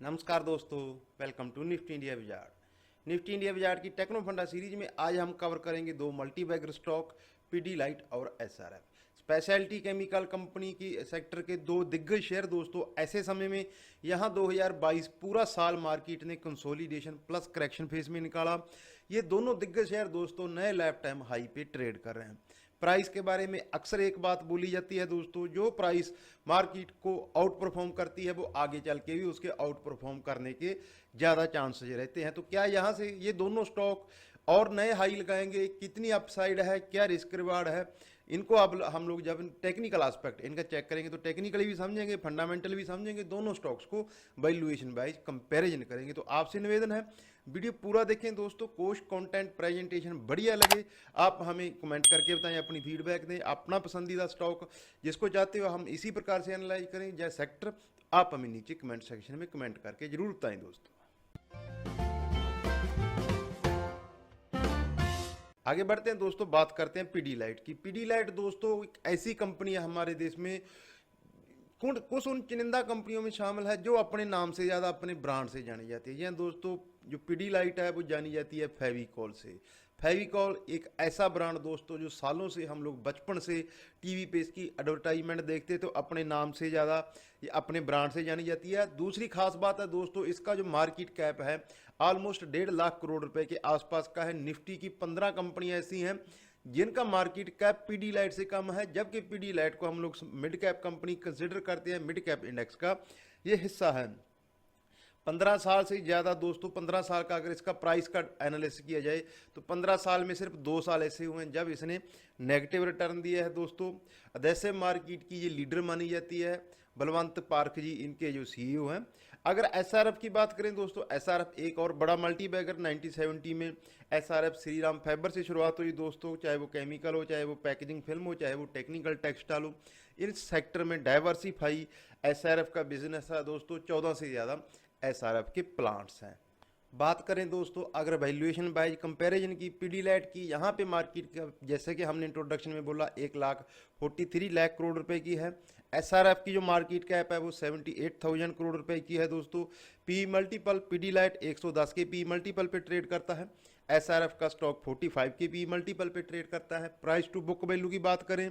नमस्कार दोस्तों, welcome to Nifty India Wizard. Nifty India Wizard की टेक्नो फंडा सीरीज में आज हम कवर करेंगे दो मल्टी बैगर स्टॉक, पीडीलाइट और एसआरएफ। स्पेशलिटी केमिकल कंपनी की सेक्टर के दो दिग्गज शेयर दोस्तों ऐसे समय में यहाँ 2022 पूरा साल मार्केट ने कंसोलिडेशन प्लस करेक्शन फेज में निकाला। ये दोनों दिग्गज शेयर दोस्तों नए लाइफ टाइम हाई पे ट्रेड कर रहे हैं। प्राइस के बारे में अक्सर एक बात बोली जाती है दोस्तों, जो प्राइस मार्केट को आउट परफॉर्म करती है वो आगे चल के भी उसके आउट परफॉर्म करने के ज़्यादा चांसेस रहते हैं। तो क्या यहाँ से ये दोनों स्टॉक और नए हाई लगाएंगे? कितनी अपसाइड है, क्या रिस्क रिवार्ड है, इनको अब हम लोग जब टेक्निकल एस्पेक्ट इनका चेक करेंगे तो टेक्निकली भी समझेंगे, फंडामेंटल भी समझेंगे, दोनों स्टॉक्स को वैल्यूएशन वाइज कंपैरिजन करेंगे। तो आपसे निवेदन है वीडियो पूरा देखें दोस्तों, कोर्स कंटेंट प्रेजेंटेशन बढ़िया लगे आप हमें कमेंट करके बताएं, अपनी फीडबैक दें, अपना पसंदीदा स्टॉक जिसको चाहते हो हम इसी प्रकार से एनालाइज करें या सेक्टर, आप हमें नीचे कमेंट सेक्शन में कमेंट करके जरूर बताएं दोस्तों। आगे बढ़ते हैं दोस्तों, बात करते हैं पीडीलाइट की। पीडीलाइट दोस्तों एक ऐसी कंपनी है हमारे देश में, कुछ उन चुनिंदा कंपनियों में शामिल है जो अपने नाम से ज़्यादा अपने ब्रांड से जानी जाती है। यह दोस्तों जो पीडीलाइट है वो जानी जाती है फेविकॉल से। फेविकॉल एक ऐसा ब्रांड दोस्तों जो सालों से हम लोग बचपन से टीवी पे इसकी एडवर्टाइजमेंट देखते तो अपने नाम से ज़्यादा ये अपने ब्रांड से जानी जाती है। दूसरी खास बात है दोस्तों, इसका जो मार्केट कैप है ऑलमोस्ट 1.5 लाख करोड़ रुपए के आसपास का है। निफ्टी की 15 कंपनियां ऐसी हैं जिनका मार्केट कैप पीडीलाइट से कम है, जबकि पीडीलाइट को हम लोग मिड कैप कंपनी कंसिडर करते हैं, मिड कैप इंडेक्स का ये हिस्सा है। 15 साल से ज़्यादा दोस्तों, 15 साल का अगर इसका प्राइस का एनालिसिस किया जाए तो 15 साल में सिर्फ 2 साल ऐसे हुए हैं जब इसने नेगेटिव रिटर्न दिया है दोस्तों। अदैसे मार्केट की ये लीडर मानी जाती है। बलवंत पार्क जी इनके जो सीईओ हैं। अगर एसआरएफ की बात करें दोस्तों, एसआरएफ एक और बड़ा मल्टी बैगर 1970 में एसआरएफ श्रीराम फाइबर से शुरुआत हुई दोस्तों। चाहे वो केमिकल हो, चाहे वो पैकेजिंग फिल्म हो, चाहे वो टेक्निकल टेक्सटाइल हो, इस सेक्टर में डाइवर्सिफाई एसआरएफ का बिजनेस है दोस्तों। 14 से ज़्यादा एसआरएफ के प्लांट्स हैं। बात करें दोस्तों अगर वैल्यूएशन वाइज कंपैरिजन की पीडीलाइट की, यहाँ पे मार्केट का जैसे कि हमने इंट्रोडक्शन में बोला 1,43,00,000 करोड़ रुपए की है। एसआरएफ की जो मार्केट कैप है वो 78,000 करोड़ रुपए की है दोस्तों। पी मल्टीपल पीडीलाइट 110 के पी मल्टीपल पे ट्रेड करता है। एसआरएफ का स्टॉक 45 के पी मल्टीपल पे ट्रेड करता है। प्राइस टू बुक वैल्यू की बात करें,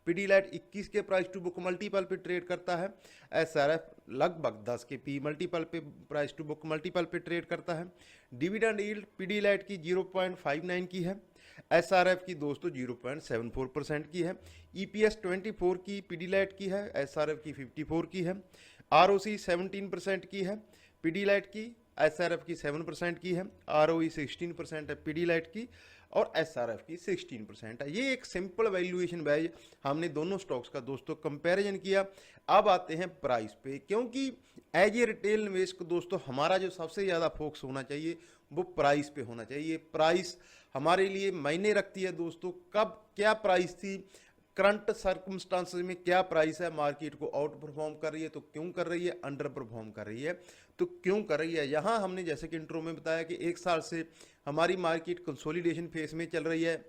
पीडीलाइट 21 के प्राइस टू बुक मल्टीपल पे ट्रेड करता है। एसआरएफ लगभग 10 के पी मल्टीपल पे प्राइस टू बुक मल्टीपल पे ट्रेड करता है। डिविडेंड यील्ड पीडीलाइट की 0.59 की है, एसआरएफ की दोस्तों 0.74% की है। ईपीएस 24 की पीडीलाइट की है, एसआरएफ की 54 की है। आरओसी 17% की है पीडीलाइट की, एसआरएफ की 7% की है। आरओई 16% है पीडीलाइट की और एसआरएफ की 16% है। ये एक सिंपल वैल्यूएशन वाइज हमने दोनों स्टॉक्स का दोस्तों कंपैरिजन किया। अब आते हैं प्राइस पे, क्योंकि एज ए रिटेल निवेश को दोस्तों हमारा जो सबसे ज़्यादा फोकस होना चाहिए वो प्राइस पे होना चाहिए। प्राइस हमारे लिए मायने रखती है दोस्तों, कब क्या प्राइस थी, करंट सर्कमस्टांसेस में क्या प्राइस है, मार्केट को आउट परफॉर्म कर रही है तो क्यों कर रही है, अंडर परफॉर्म कर रही है तो क्यों कर रही है। यहाँ हमने जैसे कि इंट्रो में बताया कि एक साल से हमारी मार्केट कंसोलिडेशन फेज में चल रही है।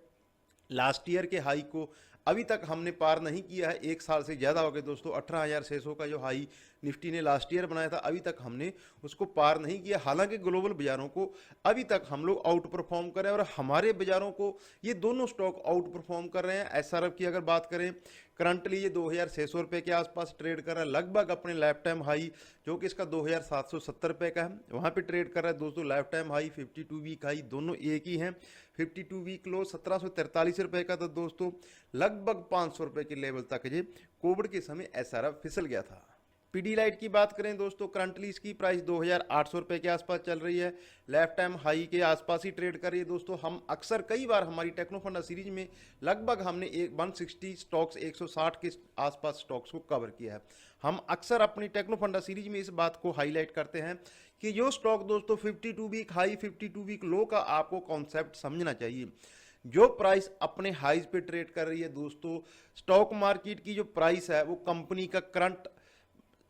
लास्ट ईयर के हाई को अभी तक हमने पार नहीं किया है, एक साल से ज़्यादा हो गए दोस्तों। 18,600 का जो हाई निफ्टी ने लास्ट ईयर बनाया था अभी तक हमने उसको पार नहीं किया। हालांकि ग्लोबल बाजारों को अभी तक हम लोग आउट परफॉर्म कर रहे हैं और हमारे बाजारों को ये दोनों स्टॉक आउट परफॉर्म कर रहे हैं। एसआरएफ की अगर बात करें, करंटली ये 2,600 रुपये के आसपास ट्रेड कर रहा है, लगभग अपने लाइफ टाइम हाई जो कि इसका 2,770 रुपये का है वहाँ पे ट्रेड कर रहा है दोस्तों। Lifetime high 52 week high दोनों एक ही हैं। 52 वीक लो 1,743 रुपये का था दोस्तों। लगभग 500 रुपये के लेवल तक ये कोविड के समय एसआरएफ फिसल गया था। पीडीलाइट की बात करें दोस्तों, करंटली इसकी प्राइस 2,800 रुपये के आसपास चल रही है, लाइफ टाइम हाई के आसपास ही ट्रेड कर रही है दोस्तों। हम अक्सर कई बार हमारी टेक्नो फंडा सीरीज में लगभग हमने 160 स्टॉक्स 160 के आसपास स्टॉक्स को कवर किया है। हम अक्सर अपनी टेक्नो फंडा सीरीज में इस बात को हाईलाइट करते हैं कि जो स्टॉक दोस्तों 52 वीक हाई 52 वीक लो का आपको कॉन्सेप्ट समझना चाहिए। जो प्राइस अपने हाइज पे ट्रेड कर रही है दोस्तों, स्टॉक मार्केट की जो प्राइस है वो कंपनी का करंट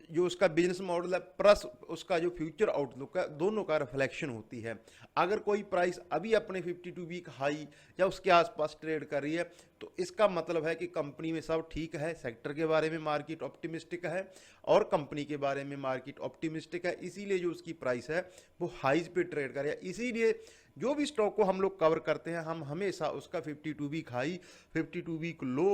जो उसका बिजनेस मॉडल है प्लस उसका जो फ्यूचर आउटलुक है, दोनों का रिफ्लेक्शन होती है। अगर कोई प्राइस अभी अपने 52 वीक हाई या उसके आसपास ट्रेड कर रही है तो इसका मतलब है कि कंपनी में सब ठीक है, सेक्टर के बारे में मार्केट ऑप्टिमिस्टिक है और कंपनी के बारे में मार्केट ऑप्टिमिस्टिक है, इसीलिए जो उसकी प्राइस है वो हाइज पे ट्रेड कर रही है। इसीलिए जो भी स्टॉक को हम लोग कवर करते हैं हम हमेशा उसका 52 वीक हाई 52 वीक लो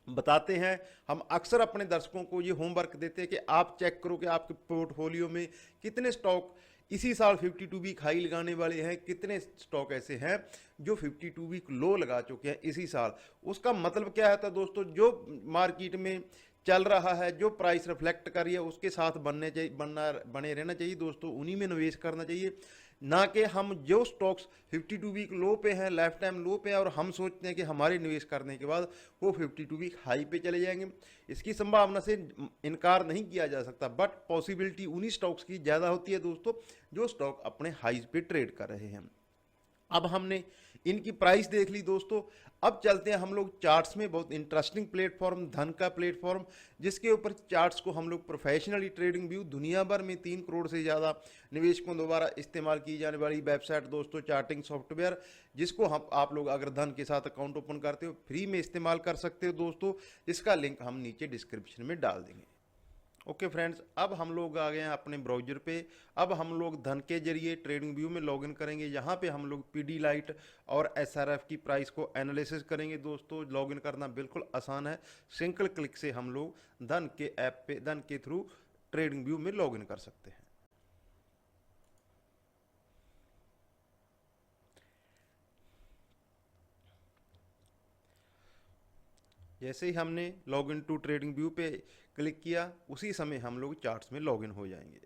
बताते हैं। हम अक्सर अपने दर्शकों को ये होमवर्क देते हैं कि आप चेक करो कि आपके पोर्टफोलियो में कितने स्टॉक इसी साल 52 वीक हाई लगाने वाले हैं, कितने स्टॉक ऐसे हैं जो 52 वीक लो लगा चुके हैं इसी साल। उसका मतलब क्या है दोस्तों, जो मार्केट में चल रहा है, जो प्राइस रिफ्लेक्ट कर रही है उसके साथ बने रहना चाहिए दोस्तों, उन्हीं में निवेश करना चाहिए। ना कि हम जो स्टॉक्स 52 वीक लो पे हैं, लाइफ टाइम लो पे हैं और हम सोचते हैं कि हमारे निवेश करने के बाद वो 52 वीक हाई पे चले जाएंगे। इसकी संभावना से इनकार नहीं किया जा सकता, बट पॉसिबिलिटी उन्हीं स्टॉक्स की ज़्यादा होती है दोस्तों जो स्टॉक अपने हाइज पे ट्रेड कर रहे हैं। अब हमने इनकी प्राइस देख ली दोस्तों, अब चलते हैं हम लोग चार्ट्स में। बहुत इंटरेस्टिंग प्लेटफॉर्म धन का प्लेटफॉर्म, जिसके ऊपर चार्ट्स को हम लोग प्रोफेशनली ट्रेडिंग व्यू, दुनिया भर में 3 करोड़ से ज़्यादा निवेशकों द्वारा इस्तेमाल की जाने वाली वेबसाइट दोस्तों, चार्टिंग सॉफ्टवेयर, जिसको हम आप लोग अगर धन के साथ अकाउंट ओपन करते हो फ्री में इस्तेमाल कर सकते हो दोस्तों। इसका लिंक हम नीचे डिस्क्रिप्शन में डाल देंगे। ओके फ्रेंड्स, अब हम लोग आ गए हैं अपने ब्राउजर पे। अब हम लोग धन के जरिए ट्रेडिंग व्यू में लॉगिन करेंगे। यहाँ पे हम लोग पीडी लाइट और एसआरएफ की प्राइस को एनालिसिस करेंगे दोस्तों। लॉगिन करना बिल्कुल आसान है, सिंगल क्लिक से हम लोग धन के ऐप पे, धन के थ्रू ट्रेडिंग व्यू में लॉगिन कर सकते हैं। जैसे ही हमने लॉगिन टू ट्रेडिंग व्यू पे क्लिक किया उसी समय हम लोग चार्ट्स में लॉगिन हो जाएंगे।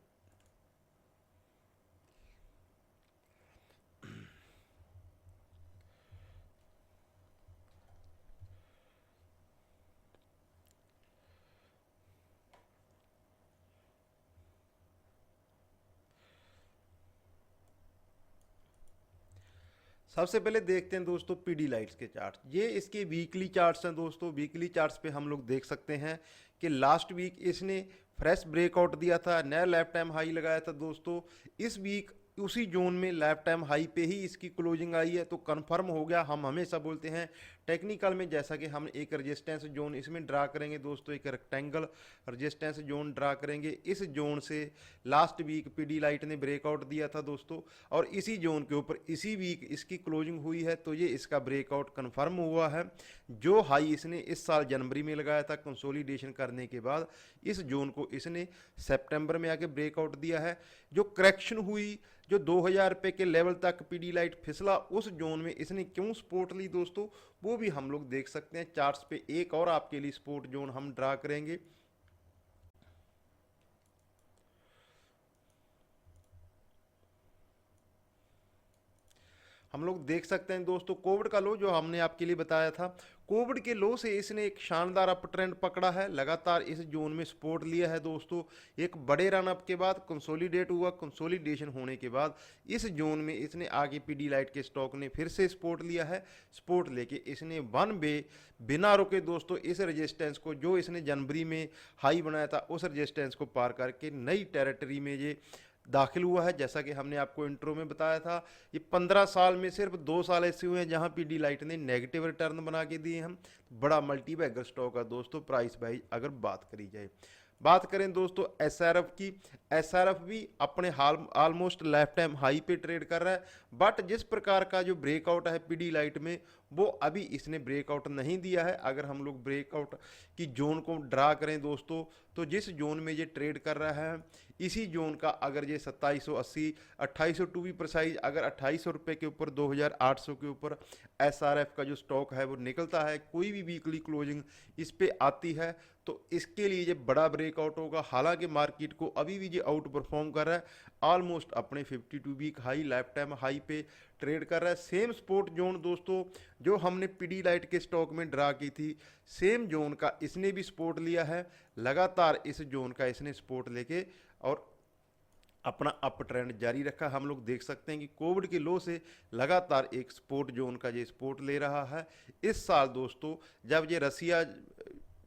सबसे पहले देखते हैं दोस्तों पीडी लाइट्स के चार्ट्स। ये इसके वीकली चार्ट्स हैं दोस्तों। वीकली चार्ट्स पे हम लोग देख सकते हैं कि लास्ट वीक इसने फ्रेश ब्रेकआउट दिया था, नया लाइफ टाइम हाई लगाया था दोस्तों। इस वीक उसी जोन में लाइफ टाइम हाई पे ही इसकी क्लोजिंग आई है, तो कंफर्म हो गया। हम हमेशा बोलते हैं टेक्निकल में, जैसा कि हम एक रेजिस्टेंस जोन इसमें ड्रा करेंगे दोस्तों, एक रेक्टेंगल रेजिस्टेंस जोन ड्रा करेंगे। इस जोन से लास्ट वीक पीडी लाइट ने ब्रेकआउट दिया था दोस्तों, और इसी जोन के ऊपर इसी वीक इसकी क्लोजिंग हुई है, तो ये इसका ब्रेकआउट कन्फर्म हुआ है। जो हाई इसने इस साल जनवरी में लगाया था कंसोलिडेशन करने के बाद, इस जोन को इसने सितंबर में आके ब्रेकआउट दिया है। जो करेक्शन हुई, जो 2000 रुपये के लेवल तक पीडी लाइट फिसला, उस जोन में इसने क्यों सपोर्ट ली दोस्तों, वो भी हम लोग देख सकते हैं चार्ट्स पे। एक और आपके लिए सपोर्ट जोन हम ड्रा करेंगे। हम लोग देख सकते हैं दोस्तों कोविड का लो जो हमने आपके लिए बताया था, कोविड के लो से इसने एक शानदार अप ट्रेंड पकड़ा है, लगातार इस जोन में सपोर्ट लिया है दोस्तों। एक बड़े रन अप के बाद कंसोलिडेट हुआ, कंसोलिडेशन होने के बाद इस जोन में इसने आगे पीडी लाइट के स्टॉक ने फिर से सपोर्ट लिया है। सपोर्ट लेके इसने वन वे बिना रुके दोस्तों इस रेजिस्टेंस को, जो इसने जनवरी में हाई बनाया था, उस रेजिस्टेंस को पार करके नई टेरिटरी में ये दाखिल हुआ है। जैसा कि हमने आपको इंट्रो में बताया था, ये 15 साल में सिर्फ 2 साल ऐसे हुए हैं जहां पीडी लाइट ने नेगेटिव रिटर्न बना के दिए हम। बड़ा मल्टी बैगर स्टॉक है दोस्तों प्राइस वाइज अगर बात करी जाए। बात करें दोस्तों एसआरएफ की, एसआरएफ भी अपने हाल ऑलमोस्ट लाइफ टाइम हाई पे ट्रेड कर रहा है, बट जिस प्रकार का जो ब्रेकआउट है पीडी लाइट में, वो अभी इसने ब्रेकआउट नहीं दिया है। अगर हम लोग ब्रेकआउट की जोन को ड्रा करें दोस्तों, तो जिस जोन में ये ट्रेड कर रहा है, इसी जोन का अगर ये 2780 2800 टू बी प्रिसाइज, अगर 2800 रुपये के ऊपर 2800 के ऊपर एसआरएफ का जो स्टॉक है वो निकलता है, कोई भी वीकली क्लोजिंग इस पे आती है, तो इसके लिए ये बड़ा ब्रेकआउट होगा। हालांकि मार्केट को अभी भी ये आउट परफॉर्म कर रहा है, ऑलमोस्ट अपने 52 week high lifetime high पे ट्रेड कर रहा है। सेम सपोर्ट जोन दोस्तों जो हमने पीडी लाइट के स्टॉक में ड्रा की थी, सेम जोन का इसने भी सपोर्ट लिया है। लगातार इस जोन का इसने सपोर्ट लेके और अपना अप ट्रेंड जारी रखा। हम लोग देख सकते हैं कि कोविड के लो से लगातार एक सपोर्ट जोन का ये सपोर्ट ले रहा है। इस साल दोस्तों जब ये रसिया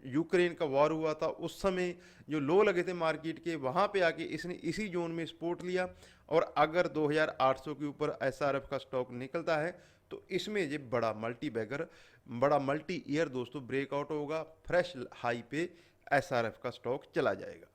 यूक्रेन का वॉर हुआ था उस समय जो लो लगे थे मार्केट के, वहाँ पे आके इसने इसी जोन में सपोर्ट लिया। और अगर 2800 के ऊपर एसआरएफ का स्टॉक निकलता है तो इसमें ये बड़ा मल्टी ईयर दोस्तों ब्रेकआउट होगा, फ्रेश हाई पे एसआरएफ का स्टॉक चला जाएगा।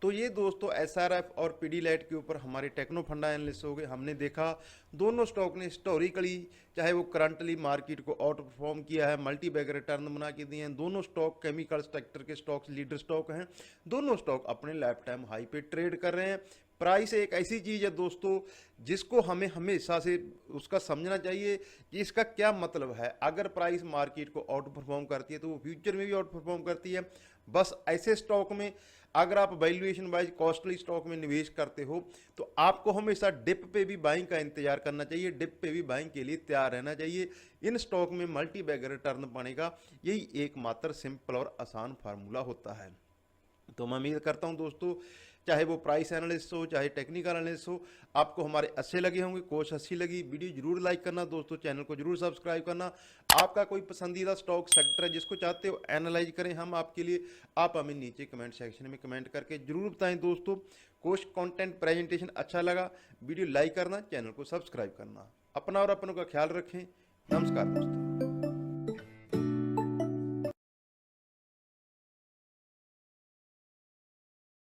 तो ये दोस्तों एसआरएफ और पीडीलाइट के ऊपर हमारे टेक्नो फंडा एनालिस्ट हो गए। हमने देखा दोनों स्टॉक ने हिस्टोरिकली चाहे वो करंटली मार्केट को आउट परफॉर्म किया है, मल्टी बैग रिटर्न बना के दिए हैं। दोनों स्टॉक केमिकल सेक्टर के स्टॉक्स लीडर स्टॉक हैं। दोनों स्टॉक अपने लाइफ टाइम हाई पे ट्रेड कर रहे हैं। प्राइस एक ऐसी चीज़ है दोस्तों जिसको हमें हमेशा से उसका समझना चाहिए कि इसका क्या मतलब है। अगर प्राइस मार्केट को आउट परफॉर्म करती है तो वो फ्यूचर में भी आउट परफॉर्म करती है। बस ऐसे स्टॉक में अगर आप वैल्यूएशन वाइज कॉस्टली स्टॉक में निवेश करते हो तो आपको हमेशा डिप पे भी बाइंग का इंतजार करना चाहिए, डिप पे भी बाइंग के लिए तैयार रहना चाहिए। इन स्टॉक में मल्टी बैग रिटर्न बनेगा, यही एकमात्र सिंपल और आसान फार्मूला होता है। तो मैं उम्मीद करता हूं दोस्तों चाहे वो प्राइस एनालिस्ट हो चाहे टेक्निकल एनालिस्ट हो, आपको हमारे अच्छे लगे होंगे। कोर्स अच्छी लगी, वीडियो जरूर लाइक करना दोस्तों, चैनल को जरूर सब्सक्राइब करना। आपका कोई पसंदीदा स्टॉक सेक्टर है जिसको चाहते हो एनालाइज करें हम आपके लिए, आप हमें नीचे कमेंट सेक्शन में कमेंट करके जरूर बताएं दोस्तों। कोर्स कंटेंट प्रेजेंटेशन अच्छा लगा, वीडियो लाइक करना, चैनल को सब्सक्राइब करना। अपना और अपनों का ख्याल रखें। नमस्कार दोस्तों।